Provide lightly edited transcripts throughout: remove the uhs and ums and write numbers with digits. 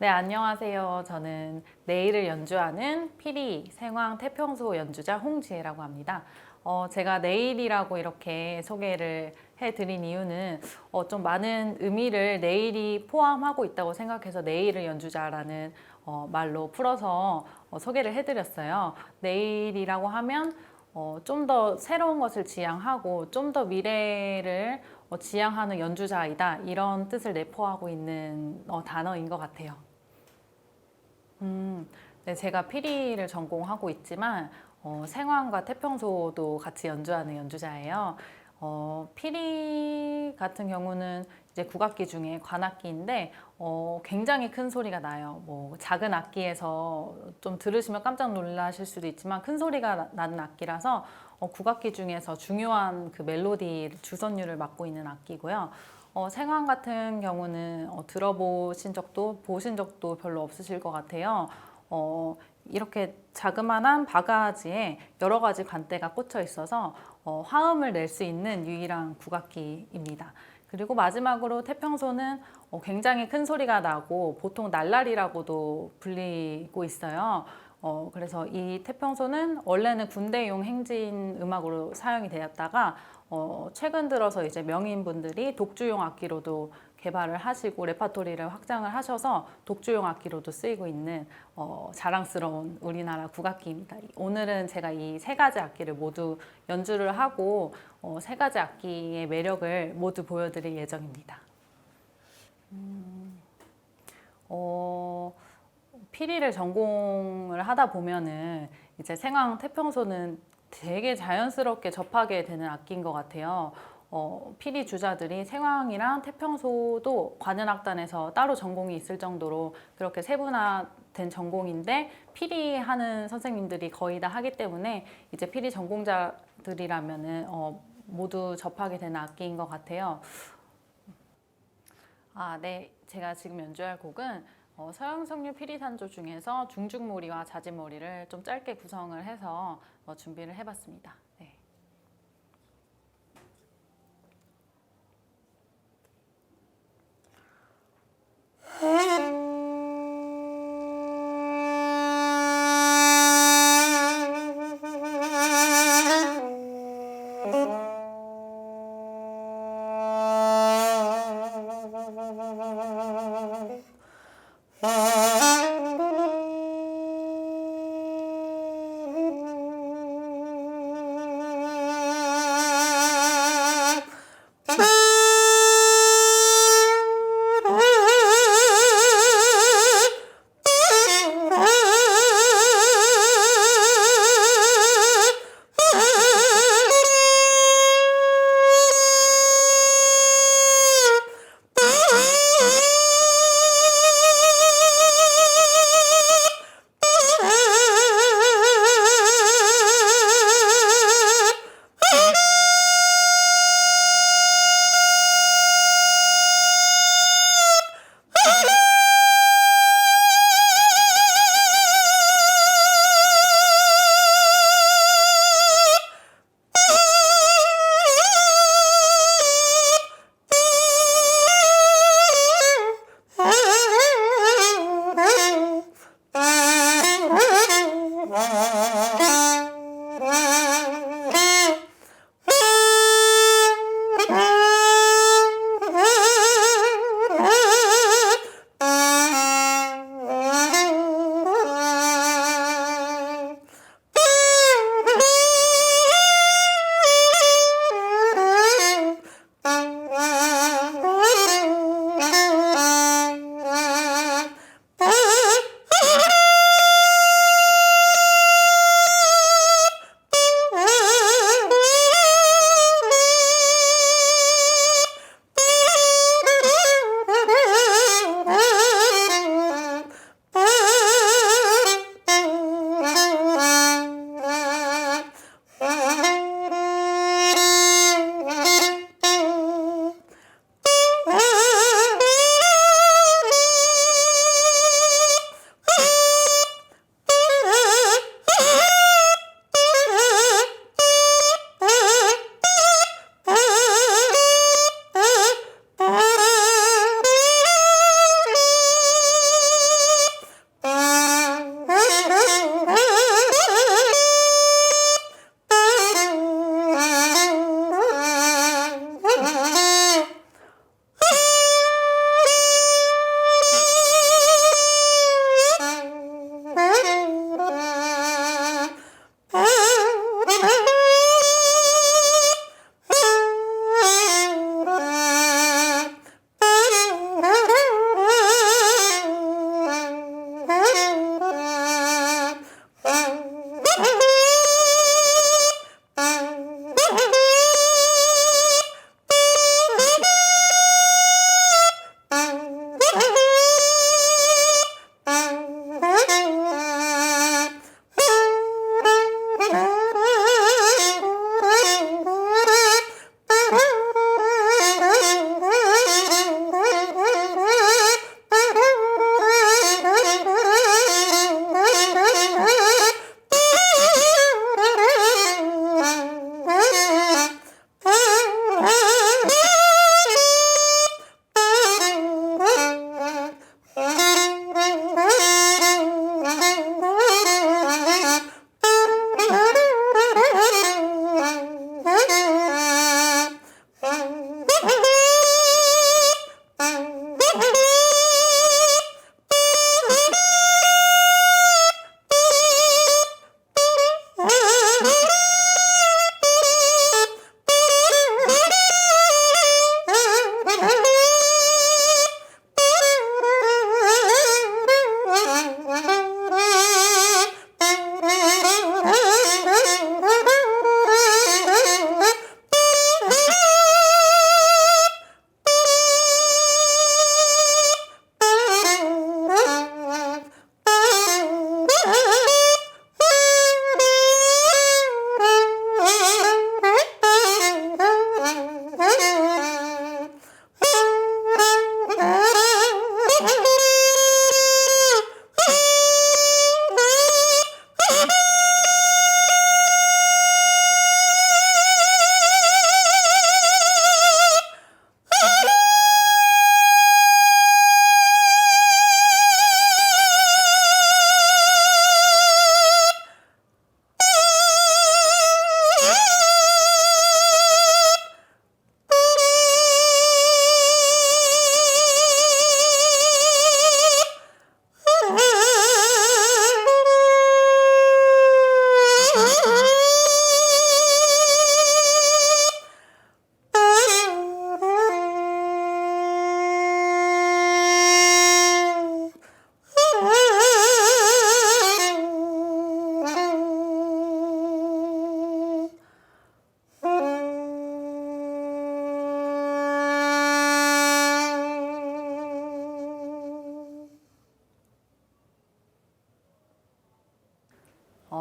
네, 안녕하세요. 저는 네일을 연주하는 피리 생황 태평소 연주자 홍지혜라고 합니다. 제가 네일이라고 이렇게 소개를 해드린 이유는 좀 많은 의미를 네일이 포함하고 있다고 생각해서 네일을 연주자라는 말로 풀어서 소개를 해드렸어요. 네일이라고 하면 좀 더 새로운 것을 지향하고 좀 더 미래를 지향하는 연주자이다, 이런 뜻을 내포하고 있는 단어인 것 같아요. 네, 제가 피리를 전공하고 있지만 생황과 태평소도 같이 연주하는 연주자예요. 피리 같은 경우는 이제 국악기 중에 관악기인데 굉장히 큰 소리가 나요. 뭐 작은 악기에서 좀 들으시면 깜짝 놀라실 수도 있지만 큰 소리가 나는 악기라서 국악기 중에서 중요한 그 멜로디 주선율을 맡고 있는 악기고요. 생황 같은 경우는 들어보신 적도 보신 적도 별로 없으실 것 같아요. 이렇게 자그마한 바가지에 여러 가지 관대가 꽂혀 있어서 화음을 낼 수 있는 유일한 국악기입니다. 그리고 마지막으로 태평소는 굉장히 큰 소리가 나고 보통 날라리라고도 불리고 있어요. 그래서 이 태평소는 원래는 군대용 행진 음악으로 사용이 되었다가 최근 들어서 이제 명인분들이 독주용 악기로도 개발을 하시고 레파토리를 확장을 하셔서 독주용 악기로도 쓰이고 있는 자랑스러운 우리나라 국악기입니다. 오늘은 제가 이 세 가지 악기를 모두 연주를 하고 세 가지 악기의 매력을 모두 보여드릴 예정입니다. 어, 피리를 전공을 하다 보면은 이제 생황 태평소는 되게 자연스럽게 접하게 되는 악기인 것 같아요. 피리 주자들이 생황이랑 태평소도 관현악단에서 따로 전공이 있을 정도로 그렇게 세분화된 전공인데 피리 하는 선생님들이 거의 다 하기 때문에 이제 피리 전공자들이라면은 모두 접하게 되는 악기인 것 같아요. 아, 네. 제가 지금 연주할 곡은 서양성류 피리산조 중에서 중중모리와 자진모리를 좀 짧게 구성을 해서 준비를 해봤습니다. 네.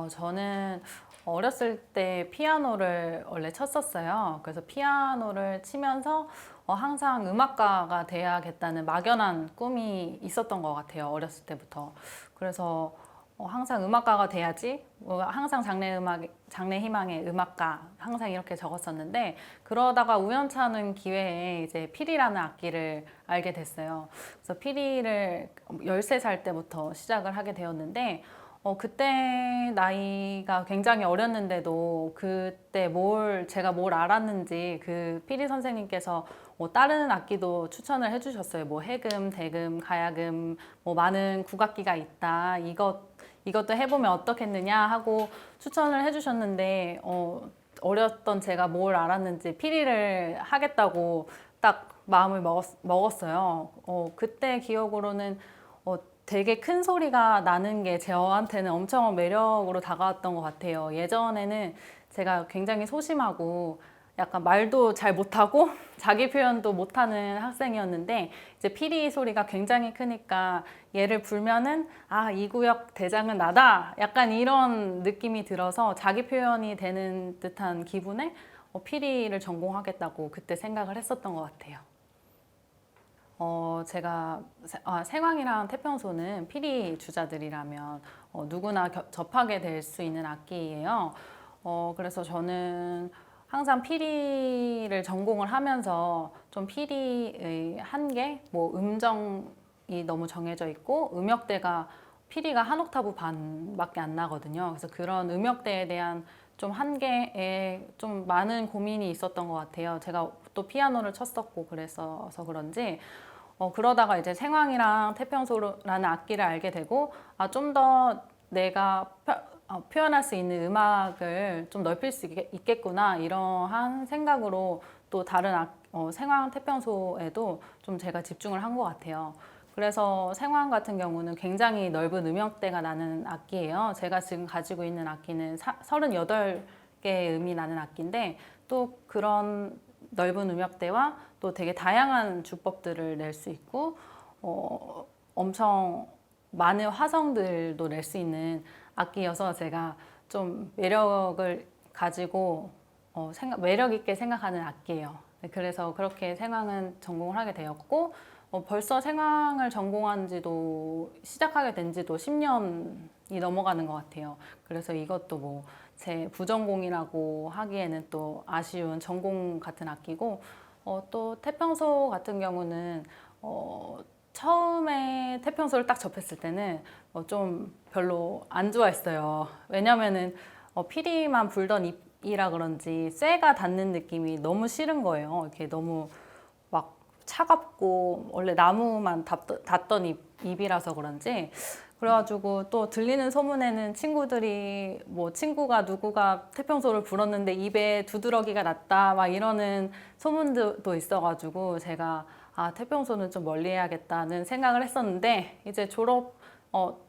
저는 어렸을 때 피아노를 원래 쳤었어요. 그래서 피아노를 치면서 항상 음악가가 돼야겠다는 막연한 꿈이 있었던 것 같아요. 어렸을 때부터. 그래서 항상 음악가가 돼야지, 항상 장래 희망의 음악가, 항상 이렇게 적었었는데, 그러다가 우연찮은 기회에 이제 피리라는 악기를 알게 됐어요. 그래서 피리를 13살 때부터 시작을 하게 되었는데, 그때 나이가 굉장히 어렸는데도 그때 제가 뭘 알았는지 그 피리 선생님께서 다른 악기도 추천을 해주셨어요. 뭐 해금, 대금, 가야금, 뭐 많은 국악기가 있다. 이것도 해보면 어떻겠느냐 하고 추천을 해주셨는데, 어렸던 제가 뭘 알았는지 피리를 하겠다고 딱 마음을 먹었어요. 그때 기억으로는 되게 큰 소리가 나는 게 저한테는 엄청 매력으로 다가왔던 것 같아요. 예전에는 제가 굉장히 소심하고 약간 말도 잘 못하고 자기 표현도 못하는 학생이었는데, 이제 피리 소리가 굉장히 크니까 얘를 불면은 이 구역 대장은 나다, 약간 이런 느낌이 들어서 자기 표현이 되는 듯한 기분에 피리를 전공하겠다고 그때 생각을 했었던 것 같아요. 제가 생황이랑 태평소는 피리 주자들이라면 누구나 접하게 될 수 있는 악기예요. 그래서 저는 항상 피리를 전공을 하면서 좀 피리의 한계, 뭐 음정이 너무 정해져 있고 음역대가 피리가 한 옥타브 반밖에 안 나거든요. 그래서 그런 음역대에 대한 좀 한계에 좀 많은 고민이 있었던 것 같아요. 제가 또 피아노를 쳤었고 그래서 그런지 그러다가 이제 생황이랑 태평소라는 악기를 알게 되고 좀 더 내가 표현할 수 있는 음악을 좀 넓힐 수 있겠구나, 이러한 생각으로 또 다른 생황, 태평소에도 좀 제가 집중을 한 것 같아요. 그래서 생황 같은 경우는 굉장히 넓은 음역대가 나는 악기예요. 제가 지금 가지고 있는 악기는 38개의 음이 나는 악기인데, 또 그런 넓은 음역대와 또 되게 다양한 주법들을 낼 수 있고 엄청 많은 화성들도 낼 수 있는 악기여서 제가 좀 매력을 가지고 매력 있게 생각하는 악기예요. 그래서 그렇게 생황은 전공을 하게 되었고, 벌써 생황을 시작하게 된 지도 10년이 넘어가는 것 같아요. 그래서 이것도 뭐 제 부전공이라고 하기에는 또 아쉬운 전공 같은 악기고, 또 태평소 같은 경우는 처음에 태평소를 딱 접했을 때는 좀 별로 안 좋아했어요. 왜냐면은 피리만 불던 입이라 그런지 쇠가 닿는 느낌이 너무 싫은 거예요. 이렇게 너무 막 차갑고, 원래 나무만 닿던 입이라서 그런지. 그래가지고 또 들리는 소문에는 친구들이 친구가 누구가 태평소를 불었는데 입에 두드러기가 났다 막 이러는 소문도 있어가지고 제가 태평소는 좀 멀리 해야겠다는 생각을 했었는데, 이제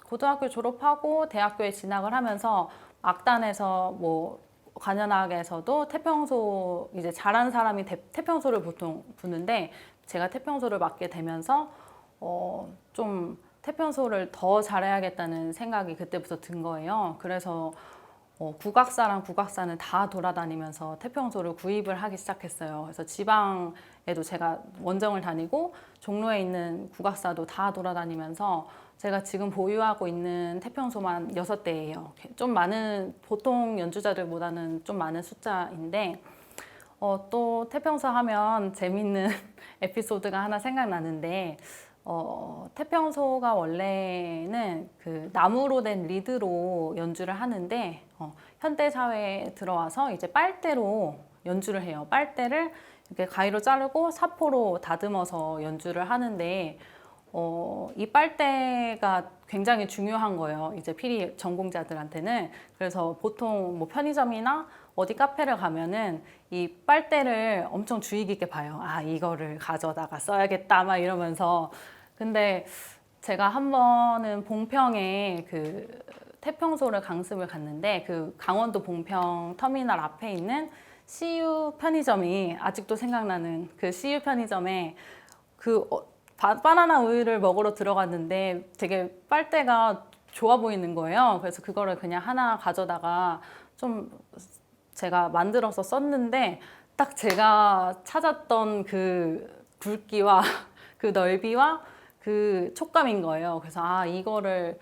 고등학교 졸업하고 대학교에 진학을 하면서 악단에서 관현악에서도 태평소 이제 잘하는 사람이 태평소를 보통 부는데, 제가 태평소를 맡게 되면서 좀 태평소를 더 잘해야겠다는 생각이 그때부터 든 거예요. 그래서 국악사랑 국악사는 다 돌아다니면서 태평소를 구입을 하기 시작했어요. 그래서 지방에도 제가 원정을 다니고 종로에 있는 국악사도 다 돌아다니면서 제가 지금 보유하고 있는 태평소만 6대예요. 좀 많은, 보통 연주자들보다는 좀 많은 숫자인데, 또 태평소 하면 재밌는 에피소드가 하나 생각나는데, 태평소가 원래는 그 나무로 된 리드로 연주를 하는데, 현대 사회에 들어와서 이제 빨대로 연주를 해요. 빨대를 이렇게 가위로 자르고 사포로 다듬어서 연주를 하는데, 이 빨대가 굉장히 중요한 거예요. 이제 피리 전공자들한테는. 그래서 보통 편의점이나 어디 카페를 가면은 이 빨대를 엄청 주의 깊게 봐요. 이거를 가져다가 써야겠다 막 이러면서. 근데 제가 한 번은 봉평에 그 태평소를 강습을 갔는데, 그 강원도 봉평 터미널 앞에 있는 CU 편의점이 아직도 생각나는, 그 CU 편의점에 바나나 우유를 먹으러 들어갔는데 되게 빨대가 좋아 보이는 거예요. 그래서 그거를 그냥 하나 가져다가 좀 제가 만들어서 썼는데 딱 제가 찾았던 그 굵기와 그 넓이와 그 촉감인 거예요. 그래서 아, 이거를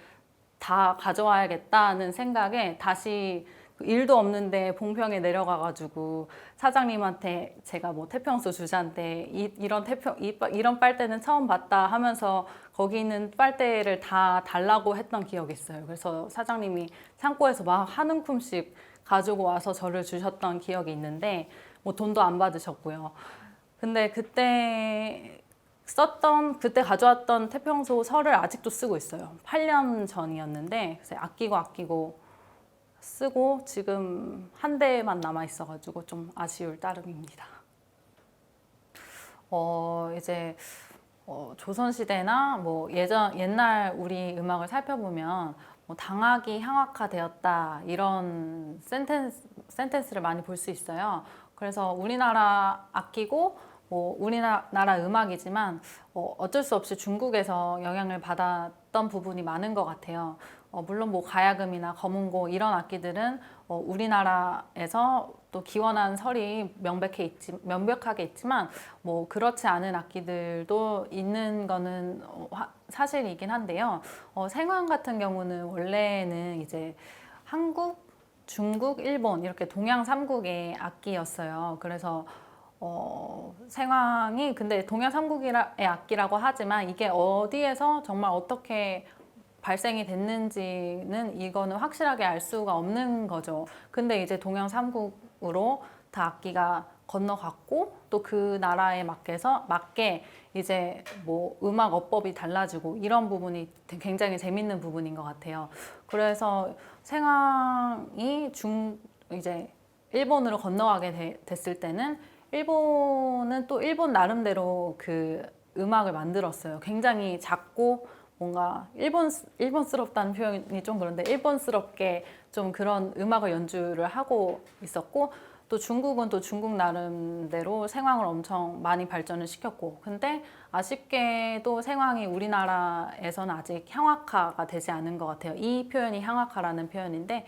다 가져와야겠다는 생각에 다시 일도 없는데 봉평에 내려가가지고 사장님한테 제가 뭐 태평소 주자인데 이런 빨대는 처음 봤다 하면서 거기 있는 빨대를 다 달라고 했던 기억이 있어요. 그래서 사장님이 창고에서 막 한 움큼씩 가지고 와서 저를 주셨던 기억이 있는데 뭐 돈도 안 받으셨고요. 근데 그때 가져왔던 태평소 설을 아직도 쓰고 있어요. 8년 전이었는데 아끼고 쓰고 지금 한 대만 남아 있어가지고 좀 아쉬울 따름입니다. 이제 조선시대나 뭐 옛날 우리 음악을 살펴보면 뭐 당악이 향악화되었다 이런 센텐스를 많이 볼 수 있어요. 그래서 우리나라 악기고 뭐 우리나라 음악이지만 어쩔 수 없이 중국에서 영향을 받았던 부분이 많은 것 같아요. 물론 뭐 가야금이나 거문고 이런 악기들은 우리나라에서 또 기원한 설이 명백하게 있지만 뭐 그렇지 않은 악기들도 있는 거는 사실이긴 한데요. 생황 같은 경우는 원래는 이제 한국, 중국, 일본 이렇게 동양 삼국의 악기였어요. 그래서 생황이 근데 동양 삼국의 악기라고 하지만 이게 어디에서 정말 어떻게 발생이 됐는지는 이거는 확실하게 알 수가 없는 거죠. 근데 이제 동양 삼국으로 다 악기가 건너갔고 또 그 나라에 맞게 이제 뭐 음악 어법이 달라지고 이런 부분이 굉장히 재밌는 부분인 것 같아요. 그래서 생황이 이제 일본으로 건너가게 됐을 때는 일본은 또 일본 나름대로 그 음악을 만들었어요. 굉장히 작고 뭔가 일본스럽다는 표현이 좀 그런데 일본스럽게 좀 그런 음악을 연주를 하고 있었고 또 중국은 또 중국 나름대로 생황을 엄청 많이 발전을 시켰고 근데 아쉽게도 생황이 우리나라에서는 아직 향악화가 되지 않은 것 같아요. 이 표현이 향악화라는 표현인데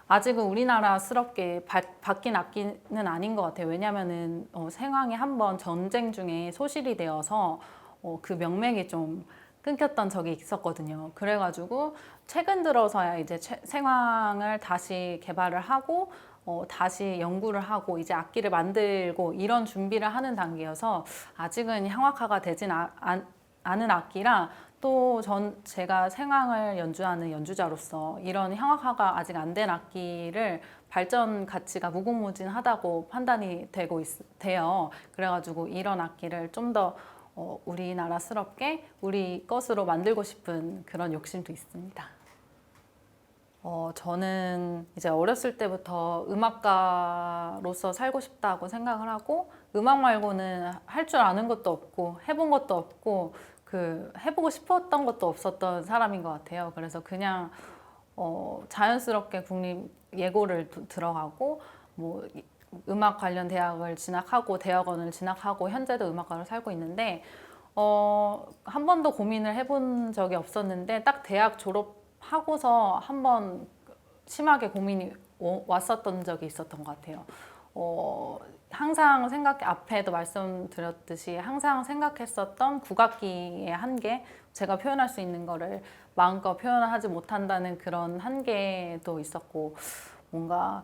아직은 우리나라스럽게 바뀐 악기는 아닌 것 같아요. 왜냐하면은 생황이 한번 전쟁 중에 소실이 되어서 그 명맥이 좀 끊겼던 적이 있었거든요. 그래가지고 최근 들어서야 이제 생황을 다시 개발을 하고 다시 연구를 하고 이제 악기를 만들고 이런 준비를 하는 단계여서 아직은 향악화가 되진 않은 악기라 또 제가 생황을 연주하는 연주자로서 이런 향악화가 아직 안 된 악기를 발전 가치가 무궁무진하다고 판단이 돼요. 그래가지고 이런 악기를 좀 더 우리나라스럽게 우리 것으로 만들고 싶은 그런 욕심도 있습니다. 저는 이제 어렸을 때부터 음악가로서 살고 싶다고 생각을 하고 음악 말고는 할 줄 아는 것도 없고 해본 것도 없고 해보고 싶었던 것도 없었던 사람인 것 같아요. 그래서 그냥 자연스럽게 국립예고를 들어가고 뭐 음악 관련 대학을 진학하고 대학원을 진학하고 현재도 음악가로 살고 있는데 한 번도 고민을 해본 적이 없었는데 딱 대학 졸업하고서 한 번 심하게 고민이 왔었던 적이 있었던 것 같아요. 항상 앞에도 말씀드렸듯이 항상 생각했었던 국악기의 한계, 제가 표현할 수 있는 거를 마음껏 표현하지 못한다는 그런 한계도 있었고 뭔가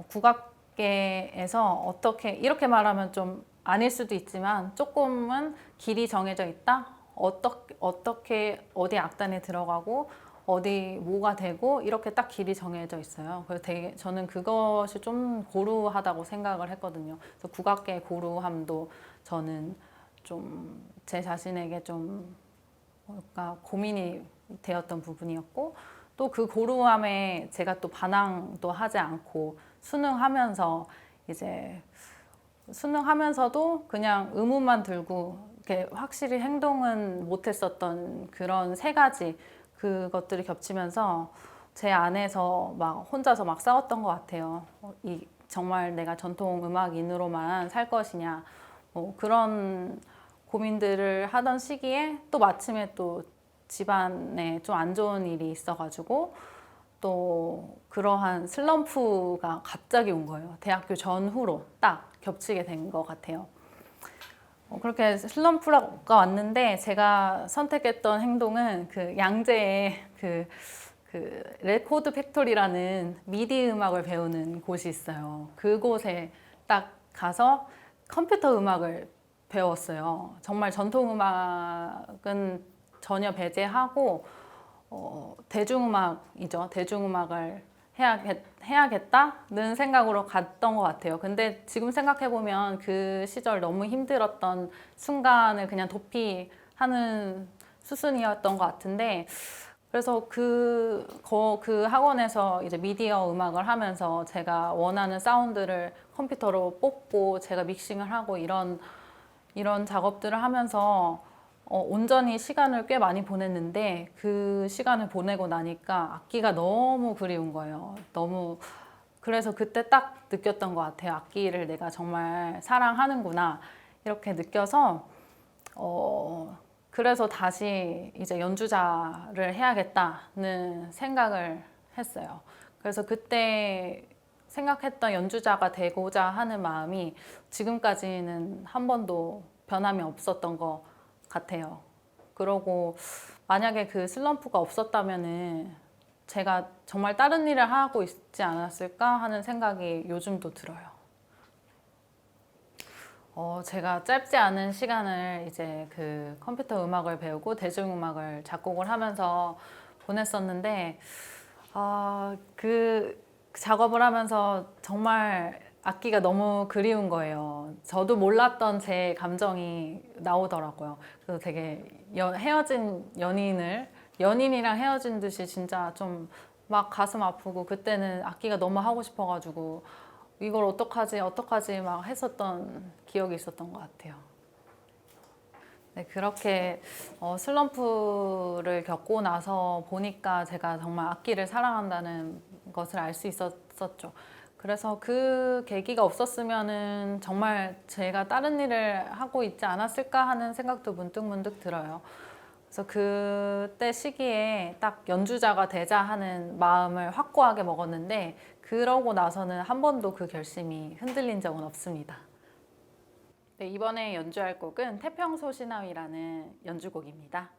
국악계에서 어떻게 이렇게 말하면 좀 아닐 수도 있지만 조금은 길이 정해져 있다. 어떻게 어디 악단에 들어가고 어디 뭐가 되고 이렇게 딱 길이 정해져 있어요. 그래서 저는 그것이 좀 고루하다고 생각을 했거든요. 그래서 국악계의 고루함도 저는 좀 제 자신에게 좀 뭔가 고민이 되었던 부분이었고 또 그 고루함에 제가 또 반항도 하지 않고 수능하면서도 그냥 의문만 들고 이렇게 확실히 행동은 못했었던 그런 세 가지 그것들이 겹치면서 제 안에서 막 혼자서 막 싸웠던 것 같아요. 정말 내가 전통 음악인으로만 살 것이냐 그런 고민들을 하던 시기에 또 마침에 또 집안에 좀 안 좋은 일이 있어가지고 또 그러한 슬럼프가 갑자기 온 거예요. 대학교 전후로 딱 겹치게 된 것 같아요. 그렇게 슬럼프가 왔는데 제가 선택했던 행동은 그 양재에 그 레코드 팩토리라는 미디 음악을 배우는 곳이 있어요. 그곳에 딱 가서 컴퓨터 음악을 배웠어요. 정말 전통 음악은 전혀 배제하고 대중음악이죠. 대중음악을 해야겠다는 생각으로 갔던 것 같아요. 근데 지금 생각해보면 그 시절 너무 힘들었던 순간을 그냥 도피하는 수순이었던 것 같은데, 그래서 그 학원에서 이제 미디어 음악을 하면서 제가 원하는 사운드를 컴퓨터로 뽑고 제가 믹싱을 하고 이런 작업들을 하면서 온전히 시간을 꽤 많이 보냈는데, 그 시간을 보내고 나니까 악기가 너무 그리운 거예요. 그래서 그때 딱 느꼈던 것 같아요. 악기를 내가 정말 사랑하는구나 이렇게 느껴서 그래서 다시 이제 연주자를 해야겠다는 생각을 했어요. 그래서 그때 생각했던 연주자가 되고자 하는 마음이 지금까지는 한 번도 변함이 없었던 것 같아요. 그러고 만약에 그 슬럼프가 없었다면은 제가 정말 다른 일을 하고 있지 않았을까 하는 생각이 요즘도 들어요. 제가 짧지 않은 시간을 이제 그 컴퓨터 음악을 배우고 대중음악을 작곡을 하면서 보냈었는데, 그 작업을 하면서 정말 악기가 너무 그리운 거예요. 저도 몰랐던 제 감정이 나오더라고요. 그래서 되게 헤어진 연인이랑 헤어진 듯이 진짜 좀 막 가슴 아프고, 그때는 악기가 너무 하고 싶어가지고 이걸 어떡하지 막 했었던 기억이 있었던 것 같아요. 네, 그렇게 슬럼프를 겪고 나서 보니까 제가 정말 악기를 사랑한다는 것을 알 수 있었죠. 그래서 그 계기가 없었으면은 정말 제가 다른 일을 하고 있지 않았을까 하는 생각도 문득문득 들어요. 그래서 그때 시기에 딱 연주자가 되자 하는 마음을 확고하게 먹었는데, 그러고 나서는 한 번도 그 결심이 흔들린 적은 없습니다. 네, 이번에 연주할 곡은 태평소신화위라는 연주곡입니다.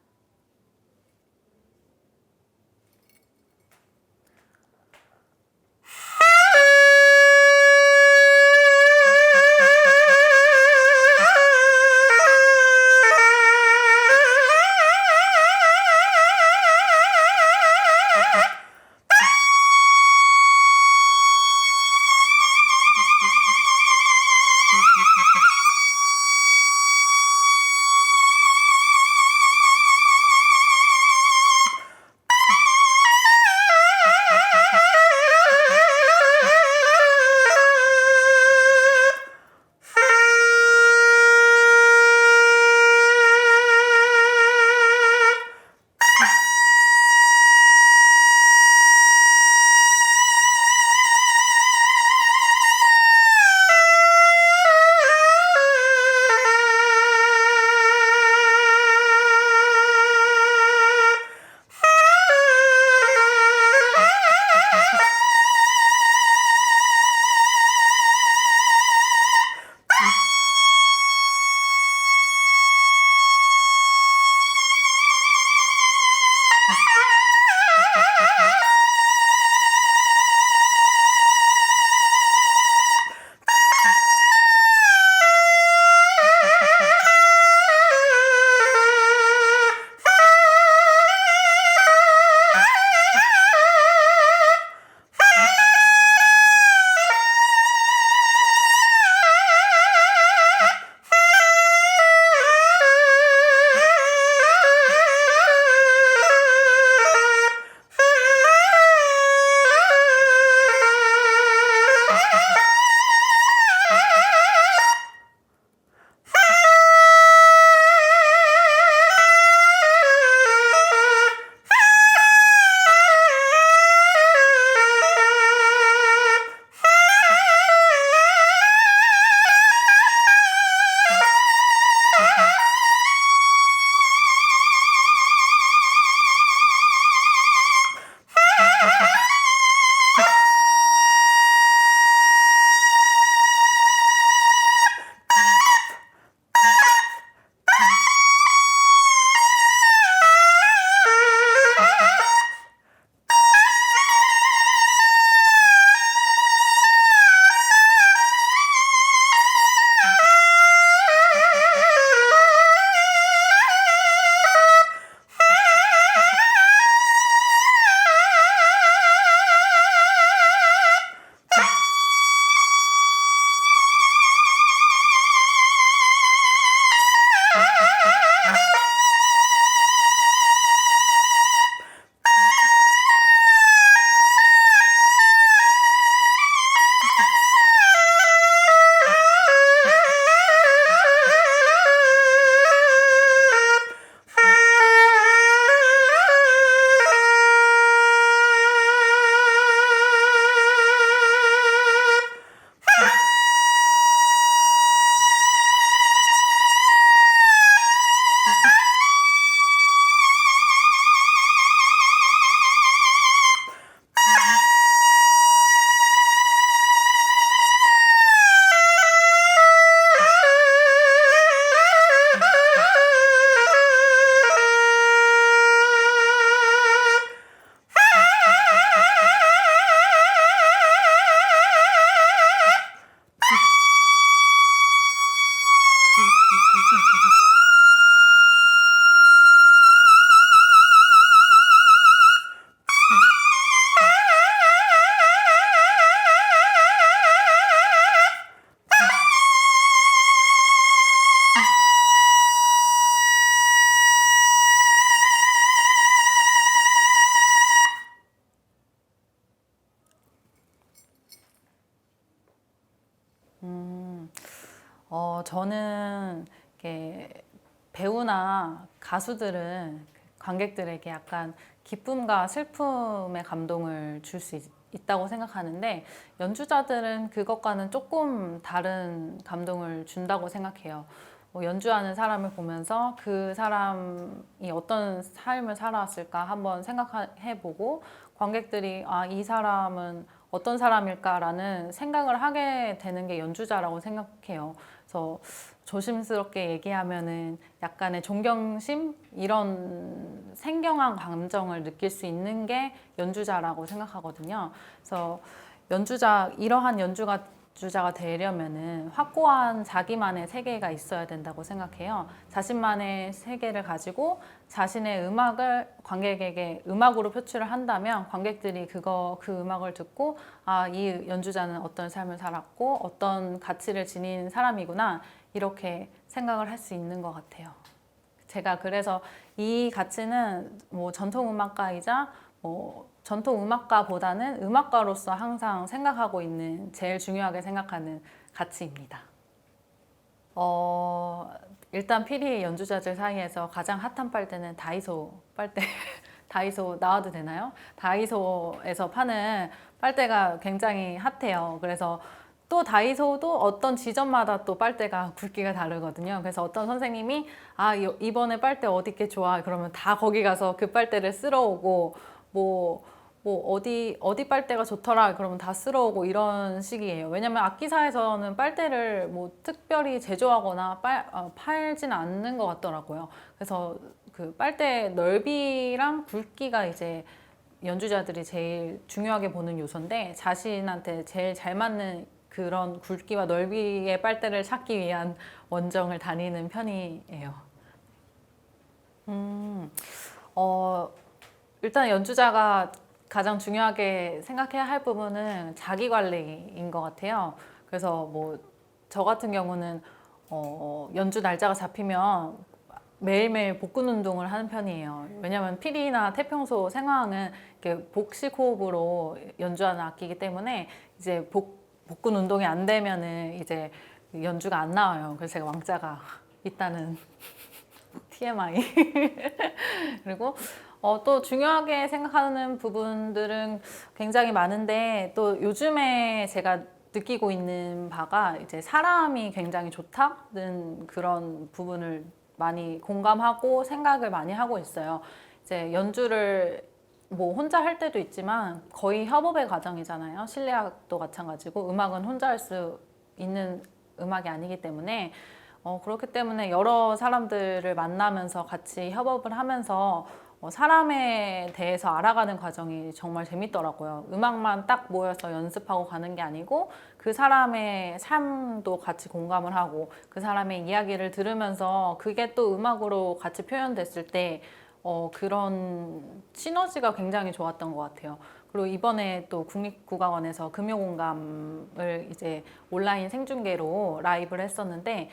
저는 이렇게 배우나 가수들은 관객들에게 약간 기쁨과 슬픔의 감동을 줄 수 있다고 생각하는데 연주자들은 그것과는 조금 다른 감동을 준다고 생각해요. 연주하는 사람을 보면서 그 사람이 어떤 삶을 살아왔을까 한번 생각해보고 관객들이 이 사람은 어떤 사람일까라는 생각을 하게 되는 게 연주자라고 생각해요. 그래서 조심스럽게 얘기하면은 약간의 존경심 이런 생경한 감정을 느낄 수 있는 게 연주자라고 생각하거든요. 그래서 이러한 연주자가 되려면은 확고한 자기만의 세계가 있어야 된다고 생각해요. 자신만의 세계를 가지고 자신의 음악을 관객에게 음악으로 표출을 한다면 관객들이 그 음악을 듣고 이 연주자는 어떤 삶을 살았고 어떤 가치를 지닌 사람이구나 이렇게 생각을 할 수 있는 것 같아요. 제가 그래서 이 가치는 전통 음악가이자 전통 음악가보다는 음악가로서 항상 생각하고 있는 제일 중요하게 생각하는 가치입니다. 일단 피리 연주자들 사이에서 가장 핫한 빨대는 다이소 빨대. 다이소 나와도 되나요? 다이소에서 파는 빨대가 굉장히 핫해요. 그래서 또 다이소도 어떤 지점마다 또 빨대가 굵기가 다르거든요. 그래서 어떤 선생님이 이번에 빨대 어디 게 좋아? 그러면 다 거기 가서 그 빨대를 쓸어오고 뭐 어디 빨대가 좋더라 그러면 다 쓸어오고 이런 식이에요. 왜냐면 악기사에서는 빨대를 특별히 제조하거나 팔진 않는 것 같더라고요. 그래서 그 빨대 넓이랑 굵기가 이제 연주자들이 제일 중요하게 보는 요소인데 자신한테 제일 잘 맞는 그런 굵기와 넓이의 빨대를 찾기 위한 원정을 다니는 편이에요. 일단 연주자가 가장 중요하게 생각해야 할 부분은 자기 관리인 것 같아요. 그래서 저 같은 경우는 연주 날짜가 잡히면 매일매일 복근 운동을 하는 편이에요. 왜냐하면 피리나 태평소 생황은 이렇게 복식 호흡으로 연주하는 악기이기 때문에 이제 복근 운동이 안 되면은 이제 연주가 안 나와요. 그래서 제가 왕자가 있다는 TMI. 그리고 또 중요하게 생각하는 부분들은 굉장히 많은데 또 요즘에 제가 느끼고 있는 바가 이제 사람이 굉장히 좋다는 그런 부분을 많이 공감하고 생각을 많이 하고 있어요. 이제 연주를 혼자 할 때도 있지만 거의 협업의 과정이잖아요. 실내악도 마찬가지고 음악은 혼자 할 수 있는 음악이 아니기 때문에 그렇기 때문에 여러 사람들을 만나면서 같이 협업을 하면서 사람에 대해서 알아가는 과정이 정말 재밌더라고요. 음악만 딱 모여서 연습하고 가는 게 아니고 그 사람의 삶도 같이 공감을 하고 그 사람의 이야기를 들으면서 그게 또 음악으로 같이 표현됐을 때 그런 시너지가 굉장히 좋았던 것 같아요. 그리고 이번에 또 국립국악원에서 금요공감을 이제 온라인 생중계로 라이브를 했었는데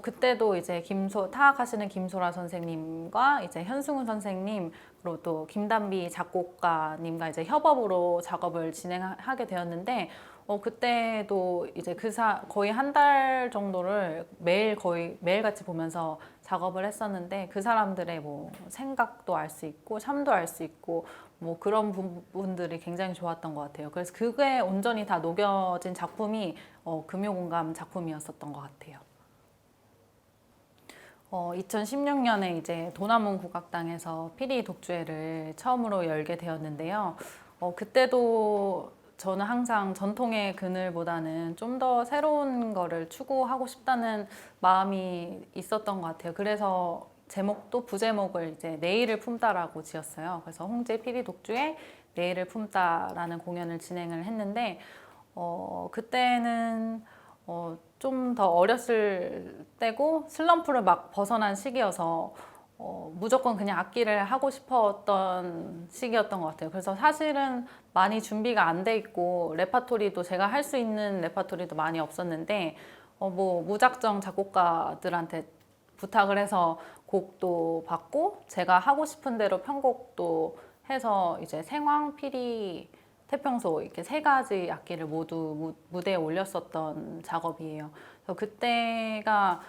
그때도 이제 타악하시는 김소라 선생님과 이제 현승훈 선생님 그리고 또 김단비 작곡가님과 이제 협업으로 작업을 진행하게 되었는데 그때도 이제 거의 한 달 정도를 거의 매일같이 보면서 작업을 했었는데 그 사람들의 생각도 알 수 있고 삶도 알 수 있고 그런 부분들이 굉장히 좋았던 것 같아요. 그래서 그게 온전히 다 녹여진 작품이 금요공감 작품이었었던 것 같아요. 2016년에 이제 도남문 국악당에서 피리 독주회를 처음으로 열게 되었는데요. 그때도 저는 항상 전통의 그늘보다는 좀 더 새로운 거를 추구하고 싶다는 마음이 있었던 것 같아요. 그래서 제목도 부제목을 이제 내일을 품다라고 지었어요. 그래서 홍제 피리 독주회 내일을 품다라는 공연을 진행을 했는데 그때는 좀 더 어렸을 때고 슬럼프를 막 벗어난 시기여서 무조건 그냥 악기를 하고 싶었던 시기였던 것 같아요. 그래서 사실은 많이 준비가 안 돼 있고 레파토리도 제가 할 수 있는 레파토리도 많이 없었는데 무작정 작곡가들한테 부탁을 해서 곡도 받고 제가 하고 싶은 대로 편곡도 해서 이제 생황, 피리, 태평소 이렇게 세 가지 악기를 모두 무대에 올렸었던 작업이에요. 그래서 그때가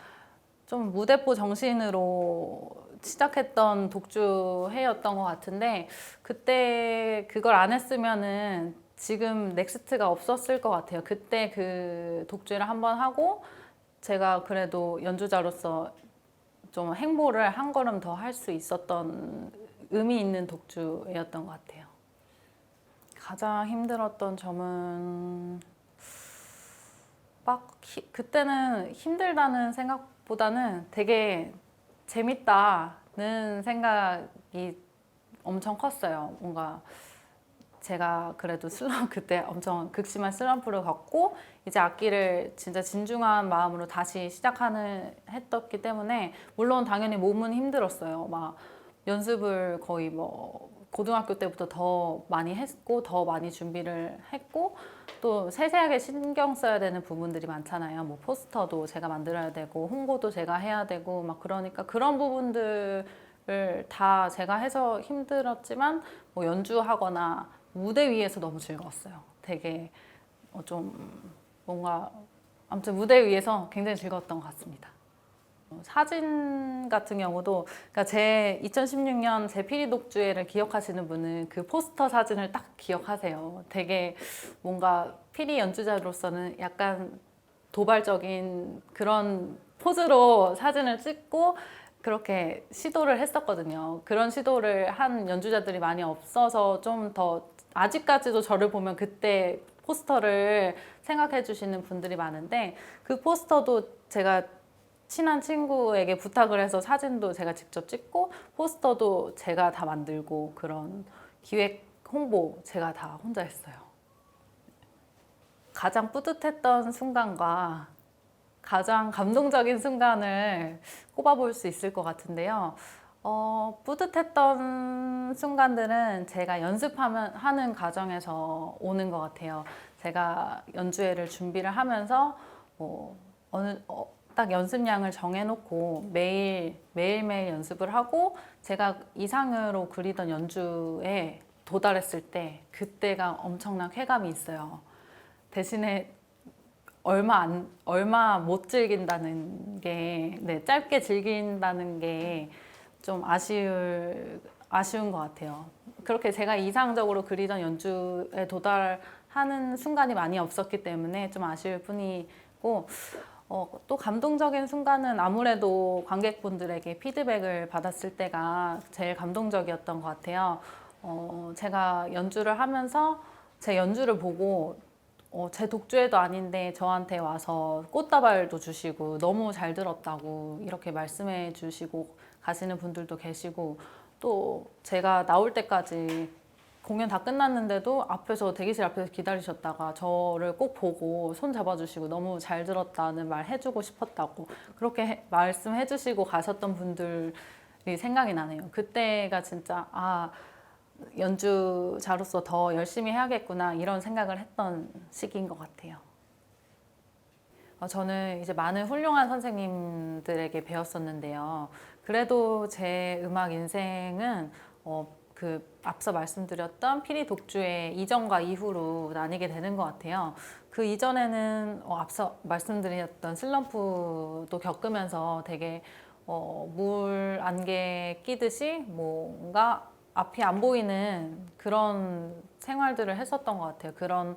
좀 무대포 정신으로 시작했던 독주회였던 것 같은데 그때 그걸 안 했으면은 지금 넥스트가 없었을 것 같아요. 그때 그 독주회를 한번 하고 제가 그래도 연주자로서 좀 행보를 한 걸음 더 할 수 있었던 의미 있는 독주회였던 것 같아요. 가장 힘들었던 점은 그때는 힘들다는 생각보다는 되게 재밌다는 생각이 엄청 컸어요. 뭔가 제가 그래도 그때 엄청 극심한 슬럼프를 겪고 이제 악기를 진짜 진중한 마음으로 다시 했었기 때문에 물론 당연히 몸은 힘들었어요. 막 연습을 거의 뭐 고등학교 때부터 더 많이 했고 더 많이 준비를 했고 또 세세하게 신경 써야 되는 부분들이 많잖아요. 뭐 포스터도 제가 만들어야 되고 홍보도 제가 해야 되고 막 그러니까 그런 부분들을 다 제가 해서 힘들었지만 뭐 연주하거나 무대 위에서 너무 즐거웠어요. 되게 좀 뭔가 아무튼 무대 위에서 굉장히 즐거웠던 것 같습니다. 사진 같은 경우도 그러니까 제 2016년 제 피리 독주회를 기억하시는 분은 그 포스터 사진을 딱 기억하세요. 되게 뭔가 피리 연주자로서는 약간 도발적인 그런 포즈로 사진을 찍고 그렇게 시도를 했었거든요. 그런 시도를 한 연주자들이 많이 없어서 좀 더 아직까지도 저를 보면 그때 포스터를 생각해 주시는 분들이 많은데 그 포스터도 제가 친한 친구에게 부탁을 해서 사진도 제가 직접 찍고 포스터도 제가 다 만들고 그런 기획 홍보 제가 다 혼자 했어요. 가장 뿌듯했던 순간과 가장 감동적인 순간을 꼽아볼 수 있을 것 같은데요. 뿌듯했던 순간들은 제가 하는 과정에서 오는 것 같아요. 제가 연주회를 준비를 하면서 뭐 딱 연습량을 정해놓고 매일매일 연습을 하고 제가 이상으로 그리던 연주에 도달했을 때 그때가 엄청난 쾌감이 있어요. 대신에 얼마 못 즐긴다는 게, 네, 짧게 즐긴다는 게 좀 아쉬운 것 같아요. 그렇게 제가 이상적으로 그리던 연주에 도달하는 순간이 많이 없었기 때문에 좀 아쉬울 뿐이고, 또 감동적인 순간은 아무래도 관객분들에게 피드백을 받았을 때가 제일 감동적이었던 것 같아요. 제가 연주를 하면서 제 연주를 보고 제 독주회도 아닌데 저한테 와서 꽃다발도 주시고 너무 잘 들었다고 이렇게 말씀해 주시고 가시는 분들도 계시고 또 제가 나올 때까지 공연 다 끝났는데도 대기실 앞에서 기다리셨다가 저를 꼭 보고 손 잡아주시고 너무 잘 들었다는 말 해주고 싶었다고 그렇게 말씀해 주시고 가셨던 분들이 생각이 나네요. 그때가 진짜 연주자로서 더 열심히 해야겠구나 이런 생각을 했던 시기인 것 같아요. 저는 이제 많은 훌륭한 선생님들에게 배웠었는데요. 그래도 제 음악 인생은 앞서 말씀드렸던 피리 독주의 이전과 이후로 나뉘게 되는 것 같아요. 그 이전에는 앞서 말씀드렸던 슬럼프도 겪으면서 되게 물 안개 끼듯이 뭔가 앞이 안 보이는 그런 생활들을 했었던 것 같아요. 그런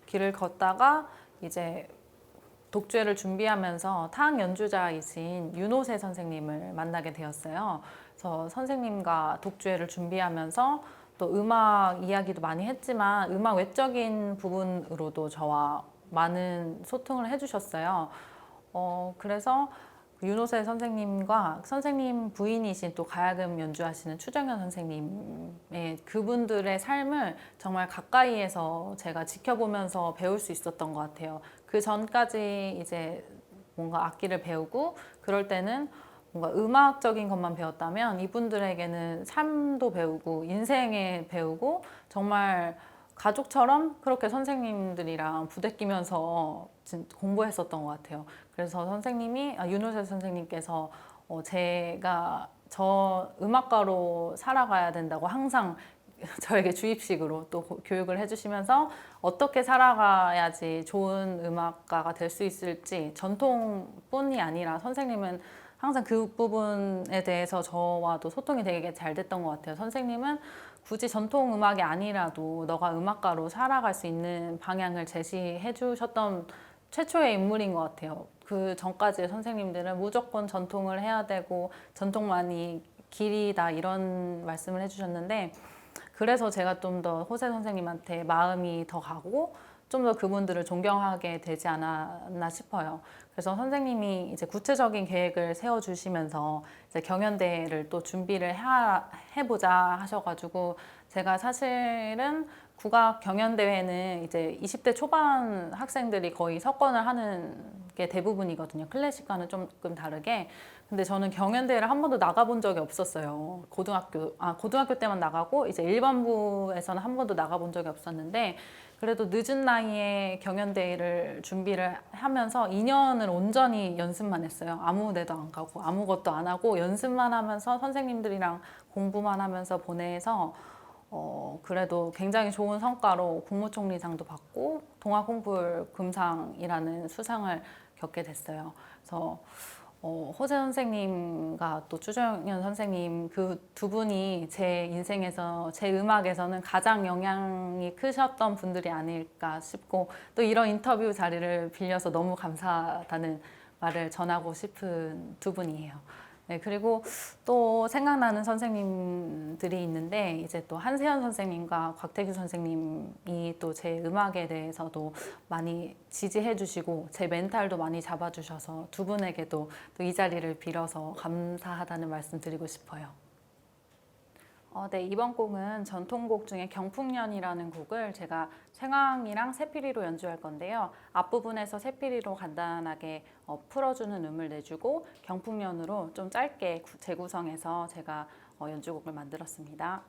길을 걷다가 이제 독주회를 준비하면서 타악 연주자이신 윤호세 선생님을 만나게 되었어요. 그래서 선생님과 독주회를 준비하면서 또 음악 이야기도 많이 했지만 음악 외적인 부분으로도 저와 많은 소통을 해주셨어요. 그래서 윤호세 선생님과 선생님 부인이신 또 가야금 연주하시는 추정현 선생님의 그분들의 삶을 정말 가까이에서 제가 지켜보면서 배울 수 있었던 것 같아요. 그 전까지 이제 뭔가 악기를 배우고 그럴 때는 뭔가 음악적인 것만 배웠다면 이분들에게는 삶도 배우고 인생에 배우고 정말 가족처럼 그렇게 선생님들이랑 부대끼면서 공부했었던 것 같아요. 그래서 윤호세 선생님께서 제가 저 음악가로 살아가야 된다고 항상 저에게 주입식으로 또 교육을 해주시면서 어떻게 살아가야지 좋은 음악가가 될 수 있을지, 전통뿐이 아니라 선생님은 항상 그 부분에 대해서 저와도 소통이 되게 잘 됐던 것 같아요. 선생님은 굳이 전통 음악이 아니라도 너가 음악가로 살아갈 수 있는 방향을 제시해 주셨던 최초의 인물인 것 같아요. 그 전까지의 선생님들은 무조건 전통을 해야 되고 전통만이 길이다 이런 말씀을 해주셨는데, 그래서 제가 좀 더 호세 선생님한테 마음이 더 가고 좀 더 그분들을 존경하게 되지 않았나 싶어요. 그래서 선생님이 이제 구체적인 계획을 세워주시면서 이제 경연대회를 또 준비를 해보자 하셔가지고, 제가 사실은 국악 경연대회는 이제 20대 초반 학생들이 거의 석권을 하는 게 대부분이거든요. 클래식과는 조금 다르게. 근데 저는 경연대회를 한 번도 나가본 적이 없었어요. 고등학교 때만 나가고 이제 일반부에서는 한 번도 나가본 적이 없었는데, 그래도 늦은 나이에 경연대회를 준비를 하면서 2년을 온전히 연습만 했어요. 아무 데도 안 가고 아무것도 안 하고 연습만 하면서 선생님들이랑 공부만 하면서 보내서 그래도 굉장히 좋은 성과로 국무총리상도 받고 동아콩쿠르 금상이라는 수상을 겪게 됐어요. 그래서 호세 선생님과 또 추정현 선생님 그 두 분이 제 인생에서, 제 음악에서는 가장 영향이 크셨던 분들이 아닐까 싶고, 또 이런 인터뷰 자리를 빌려서 너무 감사하다는 말을 전하고 싶은 두 분이에요. 네, 그리고 또 생각나는 선생님들이 있는데, 이제 또 한세현 선생님과 곽태규 선생님이 또 제 음악에 대해서도 많이 지지해 주시고 제 멘탈도 많이 잡아 주셔서 두 분에게도 또 이 자리를 빌어서 감사하다는 말씀 드리고 싶어요. 네, 이번 곡은 전통곡 중에 경풍년이라는 곡을 제가 쇠광이랑 새피리로 연주할 건데요. 앞부분에서 새피리로 간단하게 풀어주는 음을 내주고, 경풍년으로 좀 짧게 재구성해서 제가 연주곡을 만들었습니다.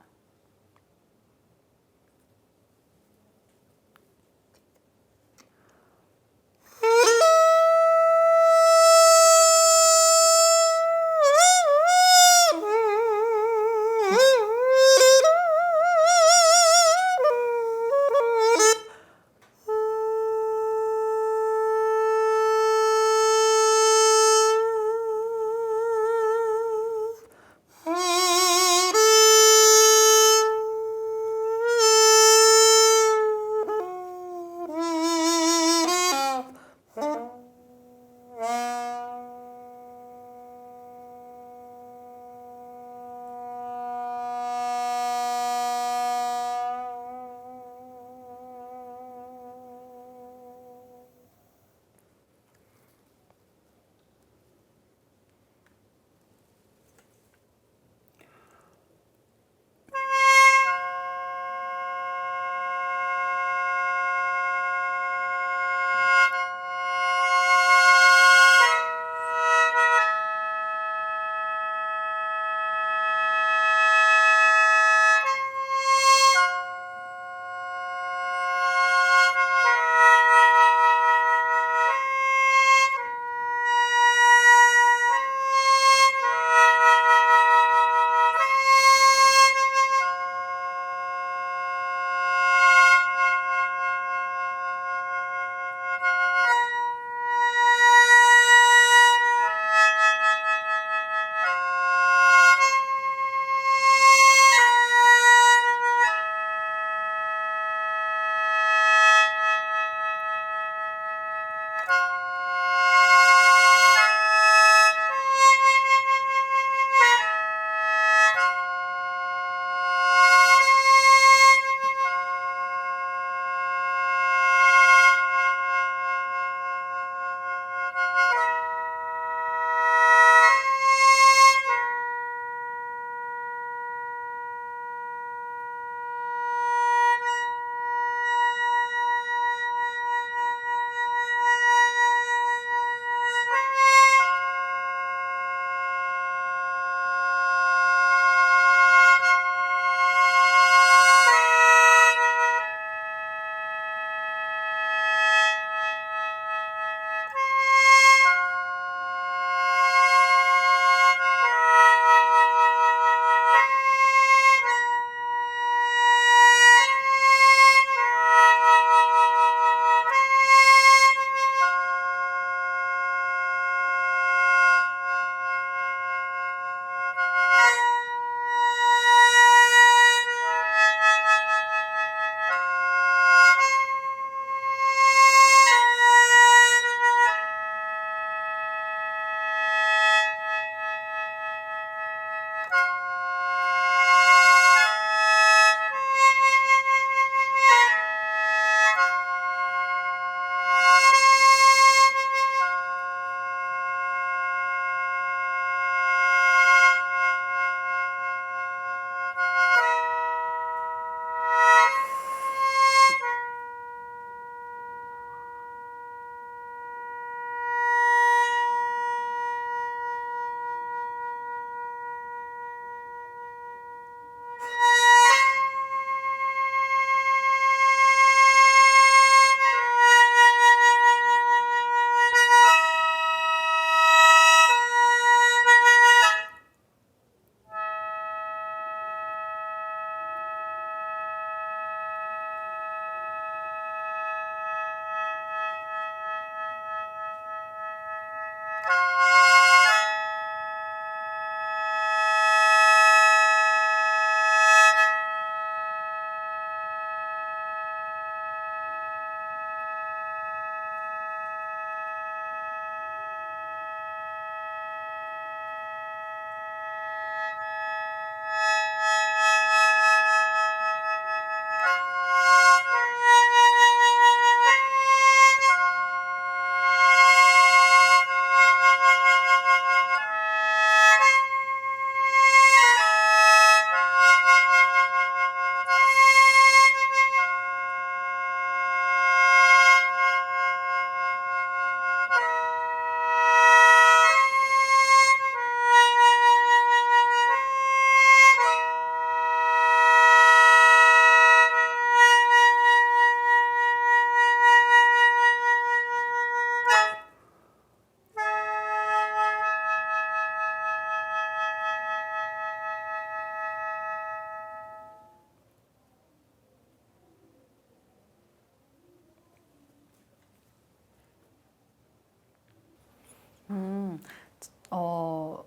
어,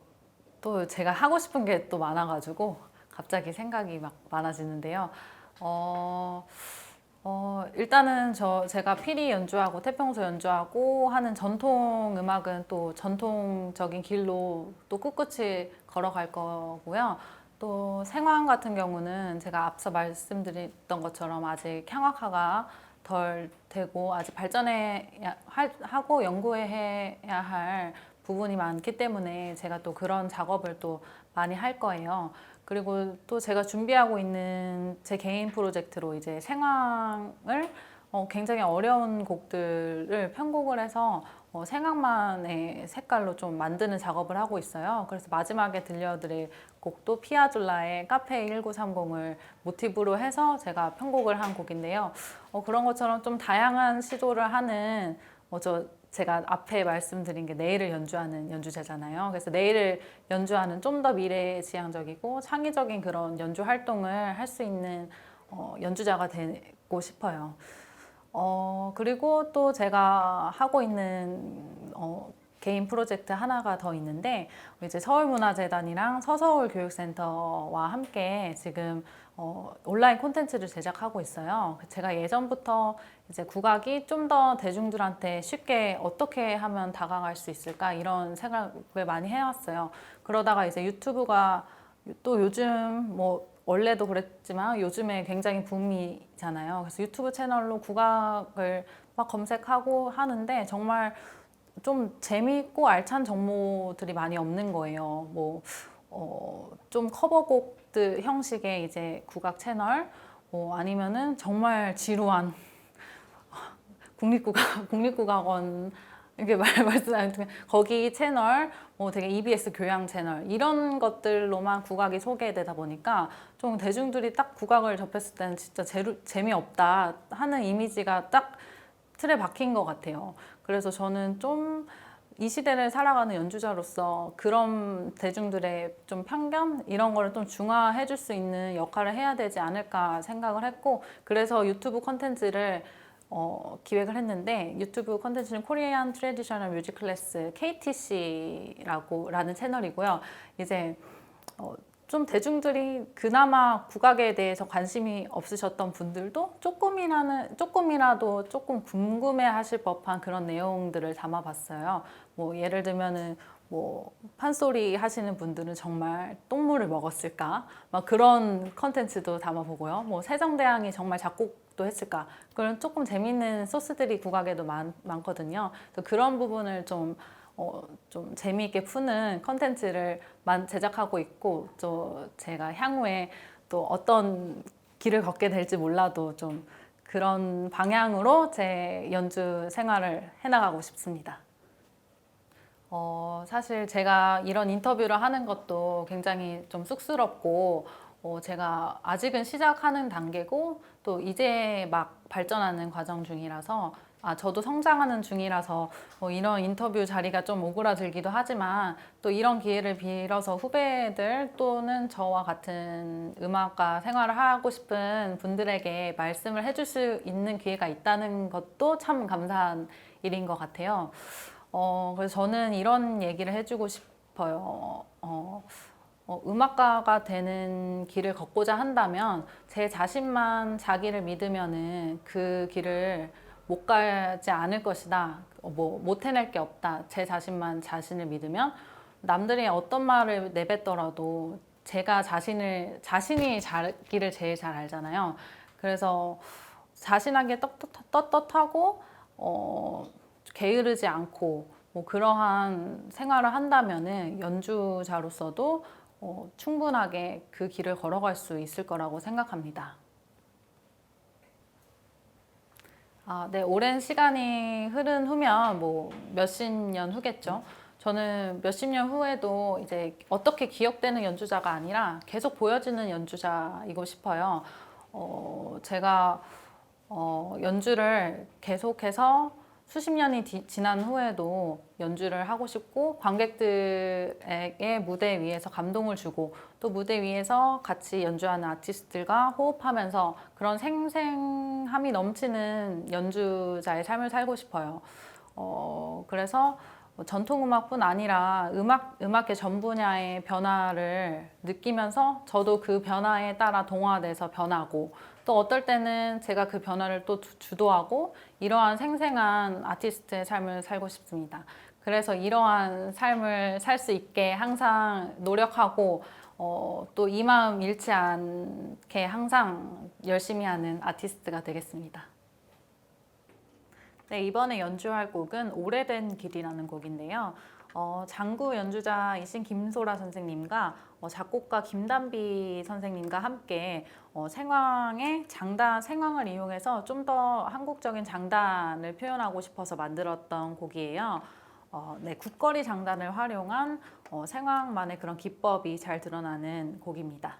또 제가 하고 싶은 게 또 많아가지고 갑자기 생각이 막 많아지는데요. 어, 일단은 제가 피리 연주하고 태평소 연주하고 하는 전통 음악은 또 전통적인 길로 또 꿋꿋이 걸어갈 거고요. 또 생황 같은 경우는 제가 앞서 말씀드렸던 것처럼 아직 향악화가 덜 되고 아직 발전해 하고 연구해야 할 부분이 많기 때문에 제가 또 그런 작업을 또 많이 할 거예요. 그리고 또 제가 준비하고 있는 제 개인 프로젝트로 이제 생황을 굉장히 어려운 곡들을 편곡을 해서 생황만의 색깔로 좀 만드는 작업을 하고 있어요. 그래서 마지막에 들려드릴 곡도 피아졸라의 카페 1930을 모티브로 해서 제가 편곡을 한 곡인데요. 그런 것처럼 좀 다양한 시도를 하는 제가 앞에 말씀드린 게 네일을 연주하는 연주자잖아요. 그래서 네일을 연주하는 좀 더 미래지향적이고 창의적인 그런 연주 활동을 할 수 있는 연주자가 되고 싶어요. 그리고 또 제가 하고 있는 개인 프로젝트 하나가 더 있는데 이제 서울문화재단이랑 서서울교육센터와 함께 지금 온라인 콘텐츠를 제작하고 있어요. 제가 예전부터 이제 국악이 좀 더 대중들한테 쉽게 어떻게 하면 다가갈 수 있을까 이런 생각을 많이 해왔어요. 그러다가 이제 유튜브가 또 요즘 뭐 원래도 그랬지만 요즘에 굉장히 붐이잖아요. 그래서 유튜브 채널로 국악을 막 검색하고 하는데 정말 좀 재미있고 알찬 정보들이 많이 없는 거예요. 뭐, 좀 커버곡들 형식의 이제 국악 채널, 아니면은 정말 지루한 국립국악원 이렇게 말씀하신 거기 채널, 뭐 되게 EBS 교양 채널 이런 것들로만 국악이 소개되다 보니까 좀 대중들이 딱 국악을 접했을 때는 진짜 재미없다 하는 이미지가 딱 틀에 박힌 것 같아요. 그래서 저는 좀 이 시대를 살아가는 연주자로서 그런 대중들의 좀 편견 이런 거를 좀 중화해 줄 수 있는 역할을 해야 되지 않을까 생각을 했고 그래서 유튜브 콘텐츠를 기획을 했는데 유튜브 콘텐츠는 코리안 트래디셔널 뮤직 클래스 KTC라는 채널이고요. 이제 좀 대중들이 그나마 국악에 대해서 관심이 없으셨던 분들도 조금이라도 조금 궁금해하실 법한 그런 내용들을 담아봤어요. 뭐 예를 들면은 뭐 판소리 하시는 분들은 정말 똥물을 먹었을까? 막 그런 컨텐츠도 담아보고요. 뭐 세종대왕이 정말 작곡도 했을까? 그런 조금 재밌는 소스들이 국악에도 많거든요. 그래서 그런 부분을 좀 재미있게 푸는 컨텐츠를 제작하고 있고 또 제가 향후에 또 어떤 길을 걷게 될지 몰라도 좀 그런 방향으로 제 연주 생활을 해나가고 싶습니다. 사실 제가 이런 인터뷰를 하는 것도 굉장히 좀 쑥스럽고, 제가 아직은 시작하는 단계고, 또 이제 막 발전하는 과정 중이라서, 저도 성장하는 중이라서, 이런 인터뷰 자리가 좀 오그라들기도 하지만, 또 이런 기회를 빌어서 후배들 또는 저와 같은 음악가 생활을 하고 싶은 분들에게 말씀을 해줄 수 있는 기회가 있다는 것도 참 감사한 일인 것 같아요. 그래서 저는 이런 얘기를 해주고 싶어요. 음악가가 되는 길을 걷고자 한다면 제 자신만 자기를 믿으면은 그 길을 못 가지 않을 것이다. 못 해낼 게 없다. 제 자신만 자신을 믿으면 남들이 어떤 말을 내뱉더라도 제가 자신이 자기를 제일 잘 알잖아요. 그래서 자신에게 떳떳하고, 게으르지 않고 뭐 그러한 생활을 한다면은 연주자로서도 충분하게 그 길을 걸어갈 수 있을 거라고 생각합니다. 네, 오랜 시간이 흐른 후면 뭐 몇십 년 후겠죠. 저는 몇십 년 후에도 이제 어떻게 기억되는 연주자가 아니라 계속 보여지는 연주자이고 싶어요. 제가 연주를 계속해서 수십 년이 지난 후에도 연주를 하고 싶고 관객들에게 무대 위에서 감동을 주고 또 무대 위에서 같이 연주하는 아티스트들과 호흡하면서 그런 생생함이 넘치는 연주자의 삶을 살고 싶어요. 그래서 전통음악뿐 아니라 음악의 전 분야의 변화를 느끼면서 저도 그 변화에 따라 동화돼서 변하고 또 어떨 때는 제가 그 변화를 또 주도하고 이러한 생생한 아티스트의 삶을 살고 싶습니다. 그래서 이러한 삶을 살 수 있게 항상 노력하고 또 이 마음 잃지 않게 항상 열심히 하는 아티스트가 되겠습니다. 네, 이번에 연주할 곡은 오래된 길이라는 곡인데요. 장구 연주자이신 김소라 선생님과 작곡가 김단비 선생님과 함께 생황을 이용해서 좀 더 한국적인 장단을 표현하고 싶어서 만들었던 곡이에요. 네, 국거리 장단을 활용한 생황만의 그런 기법이 잘 드러나는 곡입니다.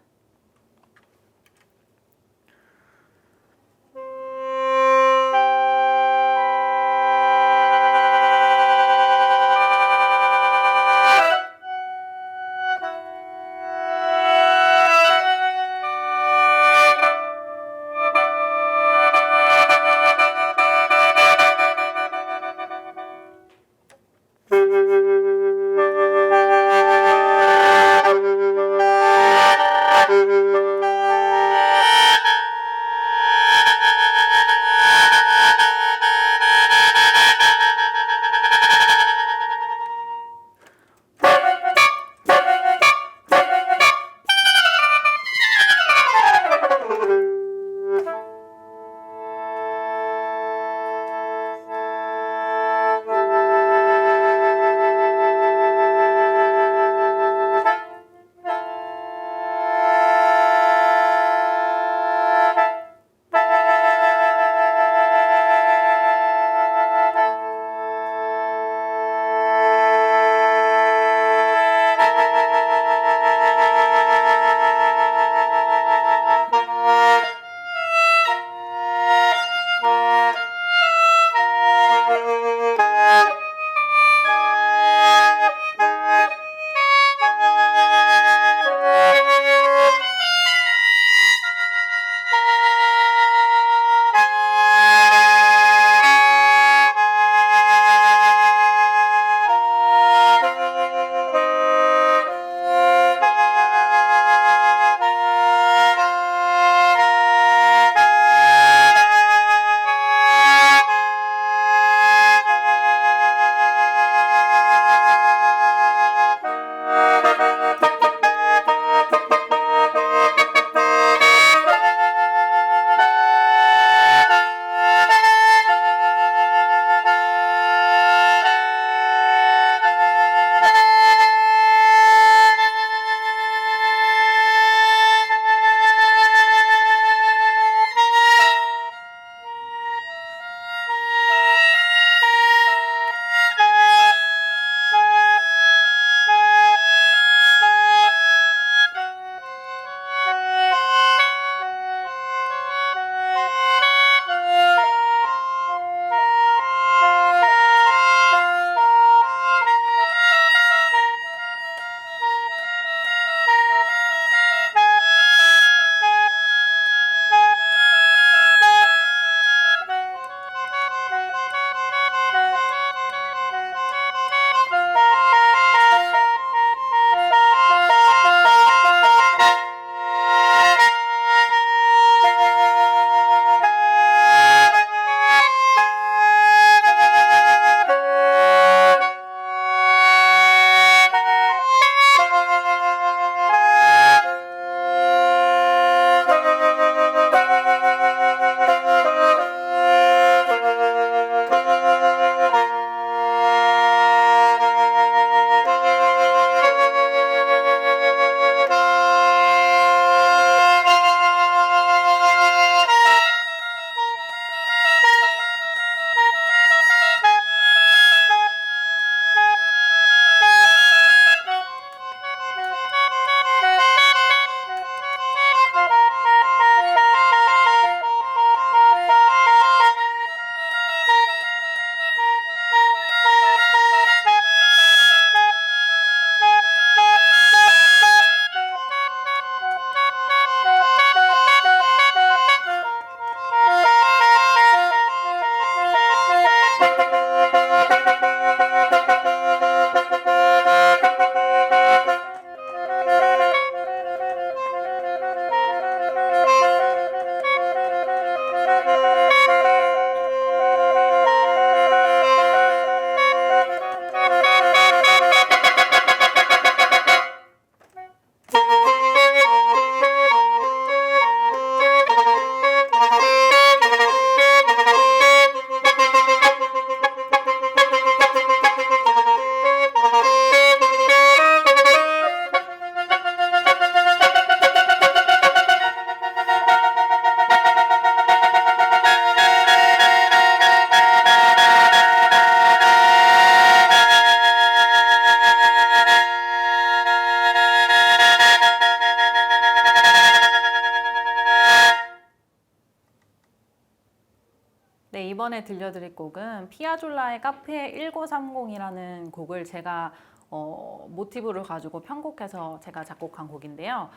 이번에 들려드릴 곡은 피아졸라의 카페 1930이라는 곡을 제가 모티브를 가지고 편곡해서 제가 작곡한 곡인데요.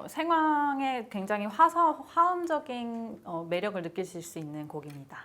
생황에 굉장히 화음적인 매력을 느끼실 수 있는 곡입니다.